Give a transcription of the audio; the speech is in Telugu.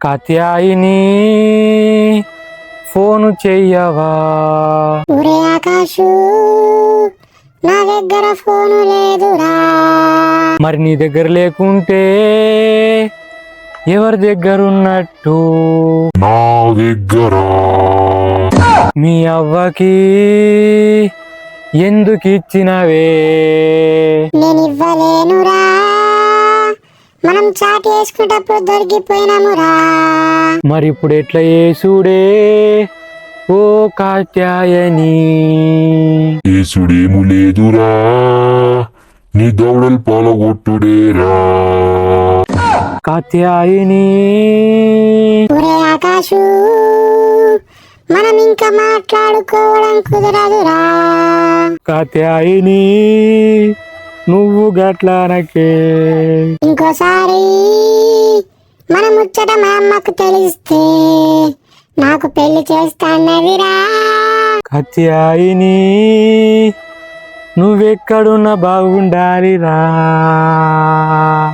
కాత్యాయిని ఫోను చెయ్యవా? ఒరే ఆకాశు, నా దగ్గర ఫోను లేదురా. మరి నీ దగ్గర లేకుంటే ఎవరి దగ్గర ఉన్నట్టు? నా దగ్గర. మీ అవ్వకి ఎందుకు ఇచ్చినవే? నేను ఇవ్వలేనురా, మనం చాట్ వేసుకునేటప్పుడు దొరికిపోయినామురా. మరి ఇప్పుడు ఎట్లా చేసుడే ఓ కాత్యాయని? ఏసుడేము లేదురా, నీ దౌడలు పాలగొట్టుడేరా. కాత్యాయని ఒరే ఆకాశు, మనం ఇంకా మాట్లాడుకోవడం కుదరదురా. కాత్యాయని నువ్వు గట్లనకే. ఇంకోసారి మన ముచ్చట మా అమ్మకు తెలిస్తే నాకు పెళ్లి చేస్తాన్నదిరా. కాత్యాయని నువ్వెక్కడున్నా బాగుండాలిరా.